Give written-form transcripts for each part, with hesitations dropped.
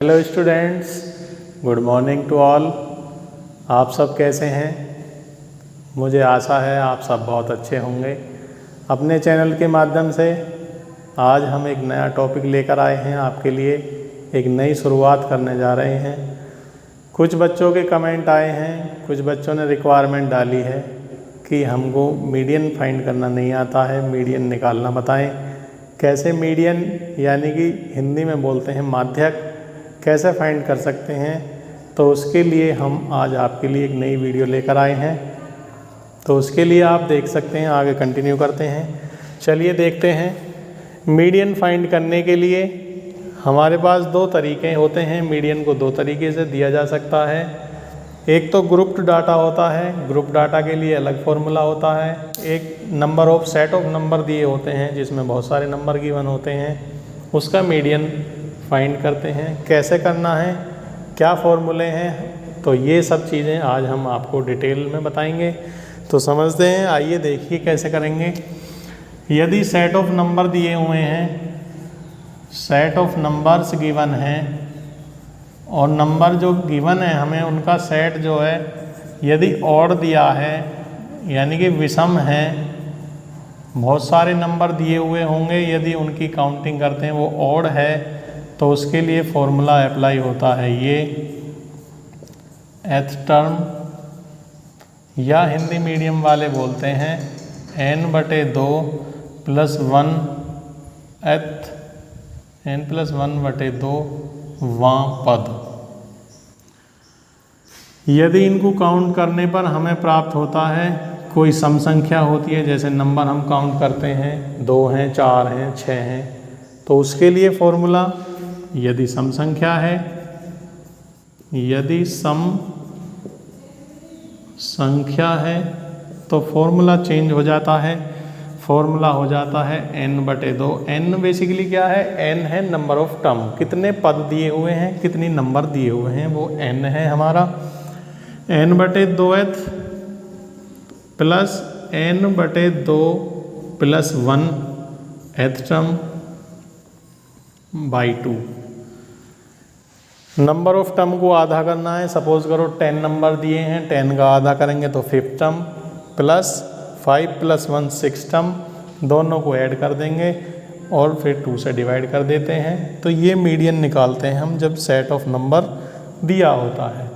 Hello students, good morning to all. आप सब कैसे हैं? मुझे आशा है आप सब बहुत अच्छे होंगे। अपने चैनल के माध्यम से आज हम एक नया टॉपिक लेकर आए हैं आपके लिए। एक नई शुरुआत करने जा रहे हैं। कुछ बच्चों के कमेंट आए हैं, कुछ बच्चों ने रिक्वायरमेंट डाली है कि हमको मीडियन फाइंड करना नहीं आता है, मीडियन निकालना बताएं। कैसे मीडियन यानी कि हिंदी में बोलते हैं माध्यक कैसे फाइंड कर सकते हैं, तो उसके लिए हम आज आपके लिए एक नई वीडियो लेकर आए हैं। तो उसके लिए आप देख सकते हैं, आगे कंटिन्यू करते हैं। चलिए देखते हैं। मीडियन फाइंड करने के लिए हमारे पास दो तरीके होते हैं। मीडियन को दो तरीके से दिया जा सकता है। एक तो ग्रुप्ड डाटा होता है, ग्रुप डाटा के लिए अलग फॉर्मूला होता है। एक number of set of number दिए होते हैं जिसमें बहुत सारे नंबर गिवन होते हैं, उसका मीडियन फाइंड करते हैं। कैसे करना है, क्या फॉर्मूले हैं, तो ये सब चीज़ें आज हम आपको डिटेल में बताएंगे। तो समझते हैं, आइए देखिए कैसे करेंगे। यदि सेट ऑफ नंबर दिए हुए हैं, सेट ऑफ नंबर्स गिवन हैं और नंबर जो गिवन है हमें उनका सेट जो है यदि ऑड दिया है यानी कि विषम है, बहुत सारे नंबर दिए हुए होंगे, यदि उनकी काउंटिंग करते हैं वो ऑड है तो उसके लिए फॉर्मूला अप्लाई होता है ये एथ टर्म, या हिंदी मीडियम वाले बोलते हैं n/2 + 1 एथ n + 1/2 वां पद। यदि इनको काउंट करने पर हमें प्राप्त होता है कोई सम संख्या होती है, जैसे नंबर हम काउंट करते हैं 2 हैं, 4 हैं, 6 हैं, तो उसके लिए फॉर्मूला यदि सम संख्या है, यदि सम संख्या है तो फॉर्मूला चेंज हो जाता है। फॉर्मूला हो जाता है n/2। n बेसिकली क्या है? n है नंबर ऑफ टर्म, कितने पद दिए हुए हैं, कितनी नंबर दिए हुए हैं, वो n है हमारा। n/2th plus n/2 + 1 th term by 2। Number of term को आधा करना है। सपोज करो 10 नंबर दिए हैं, 10 का आधा करेंगे तो 5th टर्म, प्लस 5 + 1 6 टर्म, दोनों को ऐड कर देंगे और फिर 2 से डिवाइड कर देते हैं। तो ये मीडियन निकालते हैं हम जब सेट ऑफ नंबर दिया होता है।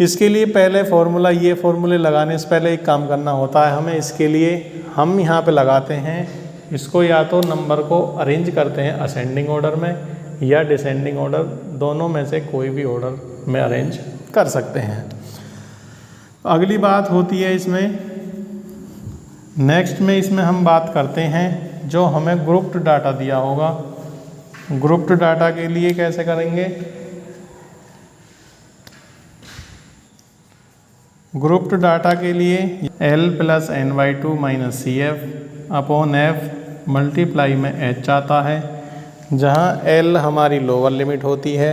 इसके लिए पहले फॉर्मूला, ये फॉर्मूले लगाने से पहले एक काम करना होता है हमें। इसके लिए हम यहाँ पे लगाते हैं इसको, या तो नंबर को अरेंज करते हैं असेंडिंग ऑर्डर में या डिसेंडिंग ऑर्डर, दोनों में से कोई भी ऑर्डर में अरेंज कर सकते हैं। अगली बात होती है इसमें, नेक्स्ट में इसमें हम बात करते हैं जो हमें ग्रुप्ड डाटा दिया होगा। ग्रुप्ड डाटा के लिए कैसे करेंगे? ग्रुप्ड डाटा के लिए L + n/2 - CF/F मल्टीप्लाई में H आता है, जहाँ L हमारी लोअर लिमिट होती है।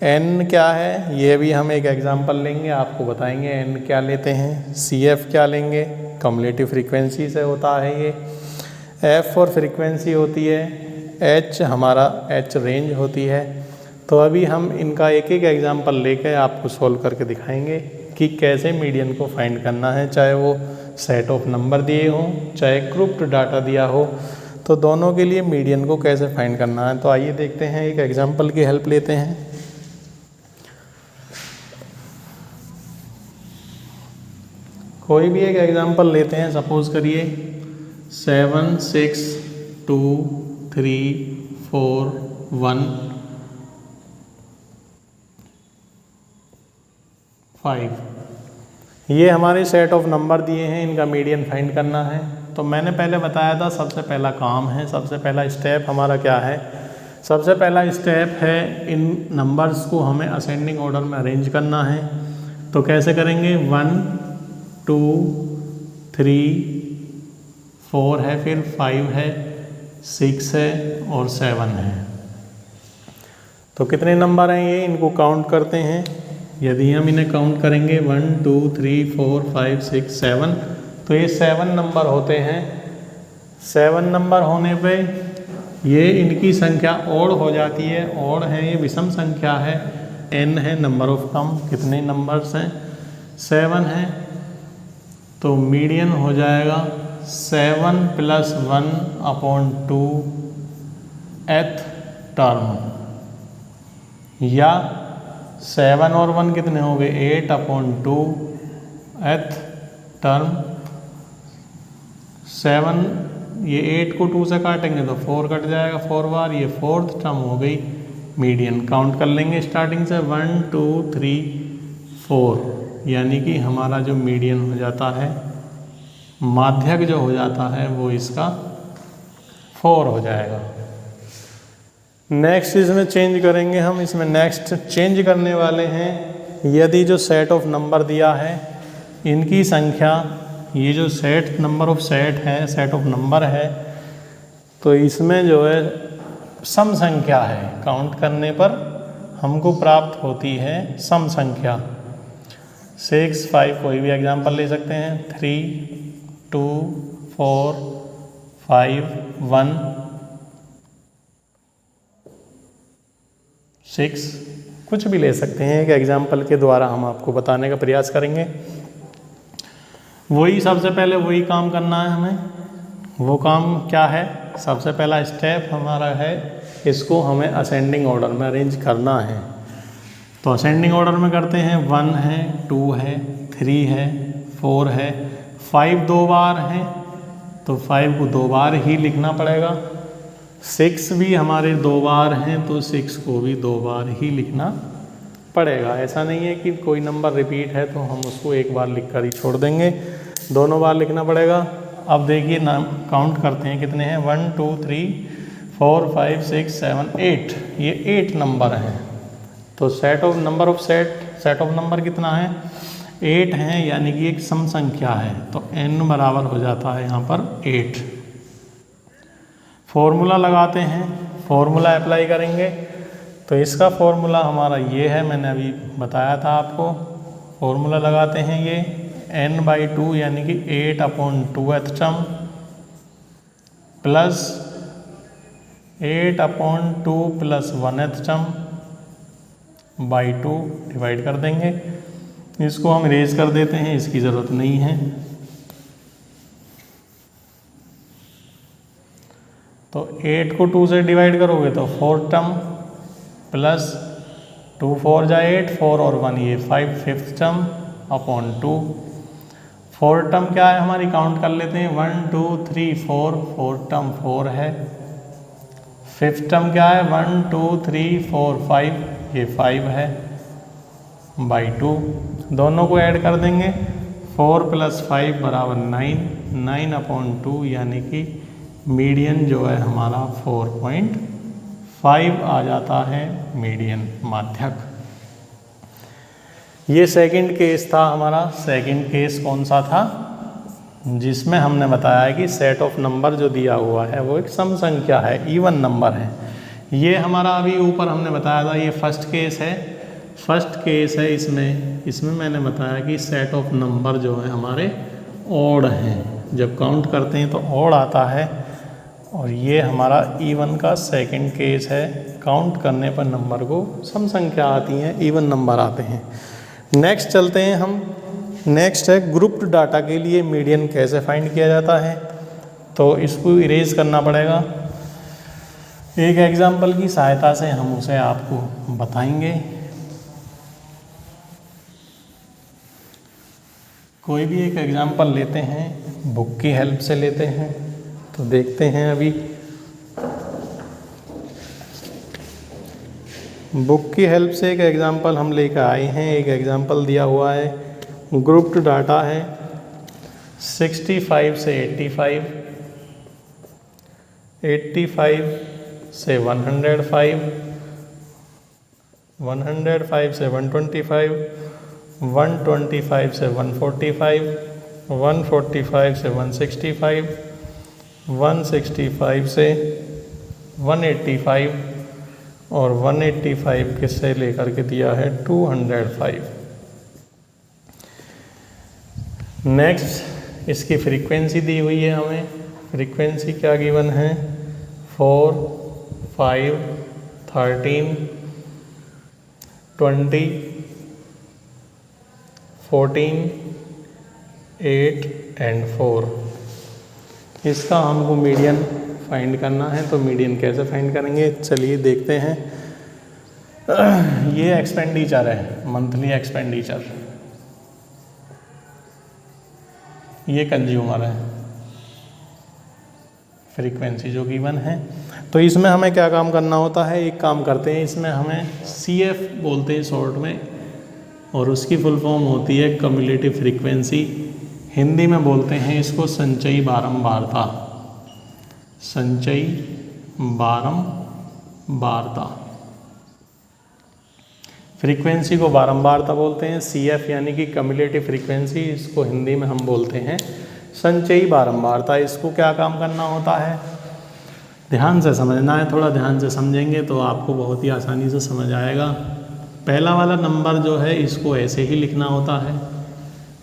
N क्या है ये भी हम एक एग्जांपल लेंगे, आपको बताएंगे N क्या लेते हैं। CF क्या लेंगे? कम्युलेटिव फ्रीक्वेंसी से होता है ये। F और फ्रीक्वेंसी होती है, H हमारा H रेंज होती है। तो अभी हम इनका एक एक एग्जांपल लेकर आपको सोल्व करके दिखाएंगे कि कैसे मीडियन को फाइंड करना है, चाहे वो सेट ऑफ नंबर दिए हों, चाहे ग्रुप्ड डाटा दिया हो, तो दोनों के लिए मीडियन को कैसे फाइंड करना है। तो आइए देखते हैं, एक एग्जांपल की हेल्प लेते हैं। कोई भी एक एग्जांपल लेते हैं, सपोज करिए 7 6 2 3 4 1 5। ये हमारे सेट ऑफ नंबर दिए हैं, इनका मीडियन फाइंड करना है। तो मैंने पहले बताया था सबसे पहला काम है, सबसे पहला स्टेप हमारा क्या है? सबसे पहला स्टेप है इन नंबर्स को हमें असेंडिंग ऑर्डर में अरेंज करना है। तो कैसे करेंगे? 1 2 3 4 है, फिर 5 है, 6 है और 7 है। तो कितने नंबर हैं ये? इनको काउंट करते हैं। यदि हम इन्हें काउंट करेंगे 1 2 3 4 5 6 7, तो ये 7 नंबर होते हैं। 7 नंबर होने पे ये इनकी संख्या ओड हो जाती है, ओड है, ये विषम संख्या है, n है नंबर ऑफ टर्म, कितने नंबर्स हैं 7 हैं, तो मीडियन हो जाएगा 7 + 1/2 th टर्म, या 7 और 1 कितने हो गए 8/2 th टर्म। 7 ये 8 को 2 से काटेंगे तो 4 कट जाएगा 4 बार, ये 4th टर्म हो गई मीडियन। काउंट कर लेंगे स्टार्टिंग से 1 2 3 4, यानी कि हमारा जो मीडियन हो जाता है, माध्यक जो हो जाता है वो इसका 4 हो जाएगा। नेक्स्ट इसमें चेंज करेंगे हम, इसमें नेक्स्ट चेंज करने वाले हैं, यदि जो सेट ऑफ नंबर दिया है इनकी संख्या, ये जो सेट नंबर ऑफ सेट है, सेट ऑफ नंबर है, तो इसमें जो है सम संख्या है, काउंट करने पर हमको प्राप्त होती है सम संख्या। 6 5 कोई भी एग्जांपल ले सकते हैं, 3 2 4 5 1 6, कुछ भी ले सकते हैं। एक एग्जांपल के द्वारा हम आपको बताने का प्रयास करेंगे। वही सबसे पहले वही काम करना है हमें। वो काम क्या है, सबसे पहला स्टेप हमारा है, इसको हमें असेंडिंग ऑर्डर में अरेंज करना है। तो असेंडिंग ऑर्डर में करते हैं, 1 है, 2 है, 3 है, 4 है, 5 2 बार है तो 5 को 2 बार ही लिखना पड़ेगा। 6 भी हमारे 2 बार हैं तो 6 को भी 2 बार ही लिखना पड़ेगा। ऐसा नहीं है कि कोई नंबर रिपीट है तो हम उसको एक बार लिख कर ही छोड़ देंगे, दोनों बार लिखना पड़ेगा। अब देखिए नाम काउंट करते हैं कितने हैं, 1 2 3 4 5 6 7 8, ये 8 नंबर हैं। तो set of number of set of number कितना है 8 हैं, यानी कि एक सम संख्या है, तो n बराबर हो जाता है यहाँ पर 8। फॉर्मूला लगाते हैं, फॉर्मूला अप्लाई करेंगे, तो इसका फॉर्मूला हमारा ये है, मैंने अभी बताया था आपको। फॉर्मूला लगाते हैं ये n/2 यानी कि 8/2th term plus 8/2 + 1th term by 2 divide कर देंगे। इसको हम इरेज कर देते हैं, इसकी ज़रूरत नहीं है। तो 8 को 2 से डिवाइड करोगे तो 4 टर्म प्लस 2 4 जा 8, 4 और 1 ये 5, 5th टर्म अपॉन 2। 4 टर्म क्या है हमारी, काउंट कर लेते हैं, 1 2 3 4, 4 टर्म 4 है। 5th टर्म क्या है, 1 2 3 4 5, ये 5 है बाई 2। दोनों को ऐड कर देंगे, 4 + 5 = 9, 9/2 यानी कि मीडियन जो है हमारा 4.5 आ जाता है, मीडियन माध्यक। ये सेकंड केस था हमारा। सेकंड केस कौन सा था, जिसमें हमने बताया कि सेट ऑफ नंबर जो दिया हुआ है वो एक सम संख्या है, इवन नंबर है। ये हमारा अभी ऊपर हमने बताया था, ये फर्स्ट केस है। फर्स्ट केस है, इसमें मैंने बताया कि सेट ऑफ नंबर जो है हमारे ऑड हैं, जब काउंट करते हैं तो ऑड आता है। और ये हमारा इवन का सेकंड केस है, काउंट करने पर नंबर को सम संख्या आती हैं, इवन नंबर आते हैं। नेक्स्ट चलते हैं हम, नेक्स्ट है ग्रुप्ड डाटा के लिए मीडियन कैसे फाइंड किया जाता है। तो इसको इरेज करना पड़ेगा, एक एग्जाम्पल की सहायता से हम उसे आपको बताएंगे। कोई भी एक एग्जाम्पल लेते हैं, बुक की हेल्प से लेते हैं, तो देखते हैं अभी बुक की हेल्प से एक एग्जांपल हम लेकर आए हैं। एक एग्जांपल दिया हुआ है, ग्रुप्ड डाटा है 65 से 85, 85 से 105, 105 से 125, 125 से 145, 145 से 165, 165 से 185 और 185 के से लेकर के दिया है 205। नेक्स्ट इसकी फ्रीक्वेंसी दी हुई है हमें। फ्रीक्वेंसी क्या गिवन है, 4, 5, 13, 20, 14, 8 एंड 4। इसका हमको मीडियन फाइंड करना है। तो मीडियन कैसे फाइंड करेंगे, चलिए देखते हैं। ये एक्सपेंडिचर है, मंथली एक्सपेंडिचर, ये कंज्यूमर है, फ्रीक्वेंसी जो गिवन है। तो इसमें हमें क्या काम करना होता है, एक काम करते हैं, इसमें हमें CF बोलते हैं शॉर्ट में, और उसकी फुल फॉर्म होती है कम्युलेटिव फ्रीक्वेंसी। हिंदी में बोलते हैं इसको संचयी बारंबारता, संचयी बारंबारता। फ्रीक्वेंसी को बारंबारता बोलते हैं, CF यानी कि कम्युलेटिव फ्रीक्वेंसी, इसको हिंदी में हम बोलते हैं संचयी बारंबारता। इसको क्या काम करना होता है, ध्यान से समझना है, थोड़ा ध्यान से समझेंगे तो आपको बहुत ही आसानी से समझ आएगा। पहला वाला नंबर जो है इसको ऐसे ही लिखना होता है,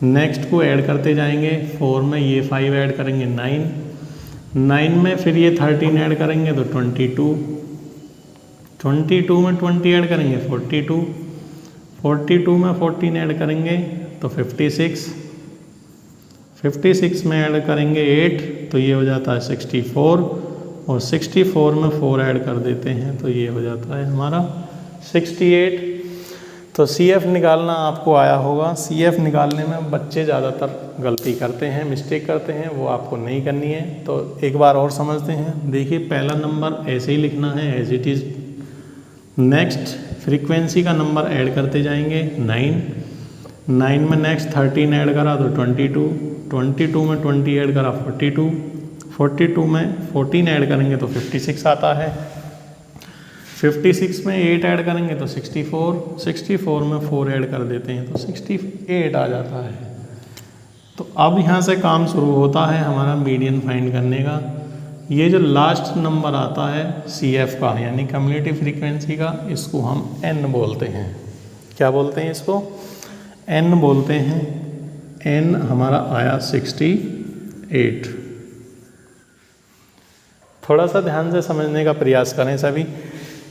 नेक्स्ट को ऐड करते जाएंगे। 4 में ये 5 ऐड करेंगे 9 में फिर ये 13 ऐड करेंगे तो 22 में 20 ऐड करेंगे 42 में 14 ऐड करेंगे तो 56 में ऐड करेंगे 8 तो ये हो जाता है 64, और 64 में 4 ऐड कर देते हैं तो ये हो जाता है हमारा 68। तो CF निकालना आपको आया होगा। CF निकालने में बच्चे ज़्यादातर गलती करते हैं, मिस्टेक करते हैं, वो आपको नहीं करनी है। तो एक बार और समझते हैं। देखिए पहला नंबर ऐसे ही लिखना है as it is, next frequency का नंबर ऐड करते जाएंगे 9 में नेक्स्ट 13 ऐड करा तो 22 में 20 ऐड करा 42 में 14 ऐड करेंगे तो 56 आता है, 56 में 8 ऐड करेंगे तो 64 में 4 ऐड कर देते हैं तो 68 आ जाता है। तो अब यहाँ से काम शुरू होता है हमारा मीडियन फाइंड करने का। ये जो लास्ट नंबर आता है CF का यानी कम्युलेटिव फ्रीक्वेंसी का, इसको हम N बोलते हैं। क्या बोलते हैं इसको, N बोलते हैं। N हमारा आया 68। थोड़ा सा ध्यान से समझने का प्रयास करें सभी।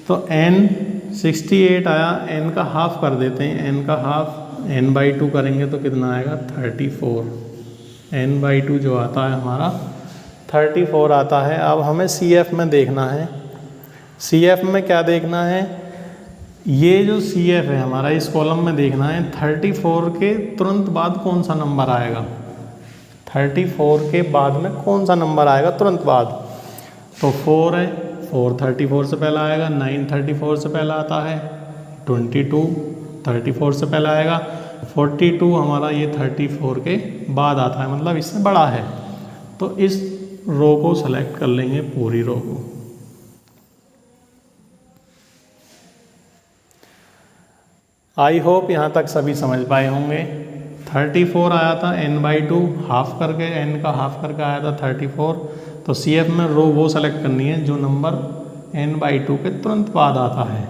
तो N 68 आया, N का हाफ कर देते हैं, N का हाफ N/2 करेंगे तो कितना आएगा 34। N/2 जो आता है हमारा 34 आता है। अब हमें CF में देखना है। CF में क्या देखना है, ये जो CF है हमारा इस कॉलम में देखना है 34 के तुरंत बाद कौन सा नंबर आएगा, 34 के बाद में कौन सा नंबर आएगा तुरंत बाद। तो 4 है, 4 34 से पहला आएगा, 9 34 से पहला आता है, 22 34 से पहला आएगा, 42 हमारा ये 34 के बाद आता है, मतलब इससे बड़ा है। तो इस रो को सेलेक्ट कर लेंगे, पूरी रो को। आई होप यहाँ तक सभी समझ पाए होंगे। 34 आया था N/2, हाफ करके N का हाफ करके आया था 34। तो CF में रो वो सेलेक्ट करनी है जो नंबर N/2 के तुरंत बाद आता है।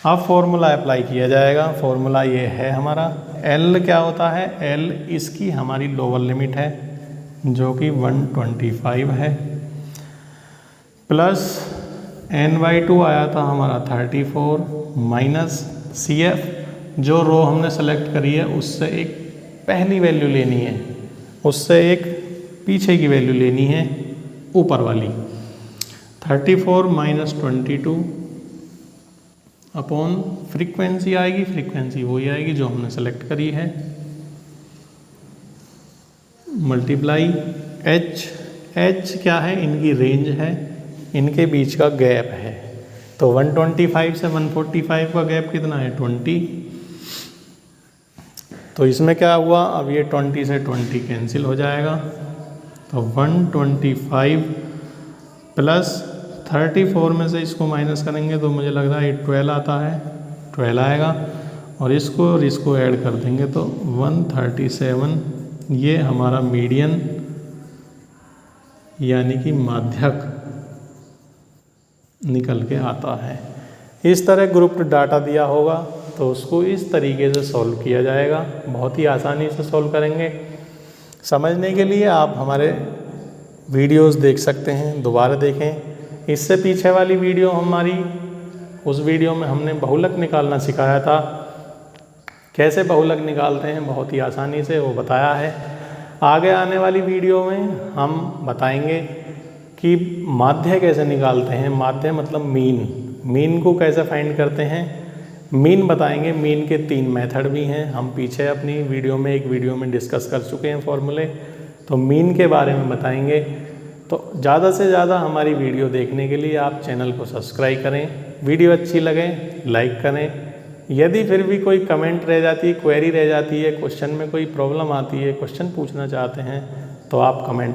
अब फॉर्मूला अप्लाई किया जाएगा। फॉर्मूला ये है हमारा, L क्या होता है, L इसकी हमारी लोअर लिमिट है जो कि 125 है, प्लस N/2 आया था हमारा 34 माइनस CF जो रो हमने सेलेक्ट करी है उससे एक पहली वैल्यू लेनी है, उससे एक पीछे की वैल्यू लेनी है ऊपर वाली। 34 माइनस 22 अपॉन फ्रीक्वेंसी आएगी, फ्रीक्वेंसी वही आएगी जो हमने सेलेक्ट करी है, मल्टीप्लाई H क्या है, इनकी रेंज है, इनके बीच का गैप है। तो 125 से 145 का गैप कितना है 20। तो इसमें क्या हुआ, अब ये 20 से 20 कैंसिल हो जाएगा। तो 125 प्लस 34 में से इसको माइनस करेंगे तो मुझे लग रहा है 12 आता है, 12 आएगा, और इसको ऐड कर देंगे तो 137। ये हमारा मीडियन यानी कि माध्यक निकल के आता है। इस तरह ग्रुप्ड डाटा दिया होगा तो उसको इस तरीके से सॉल्व किया जाएगा, बहुत ही आसानी से सॉल्व करेंगे। समझने के लिए आप हमारे वीडियोस देख सकते हैं, दोबारा देखें। इससे पीछे वाली वीडियो हमारी, उस वीडियो में हमने बहुलक निकालना सिखाया था। कैसे बहुलक निकालते हैं बहुत ही आसानी से वो बताया है। आगे आने वाली वीडियो में हम बताएंगे कि माध्य कैसे निकालते हैं। माध्य मतलब मीन को कैसे फाइंड करते हैं, मीन बताएंगे। मीन के 3 मेथड भी हैं, हम पीछे अपनी एक वीडियो में डिस्कस कर चुके हैं फॉर्मूले, तो मीन के बारे में बताएंगे। तो ज़्यादा से ज़्यादा हमारी वीडियो देखने के लिए आप चैनल को सब्सक्राइब करें, वीडियो अच्छी लगे लाइक करें। यदि फिर भी कोई कमेंट रह जाती है, क्वेरी रह जाती है, क्वेश्चन में कोई प्रॉब्लम आती है, क्वेश्चन पूछना चाहते हैं, तो आप कमेंट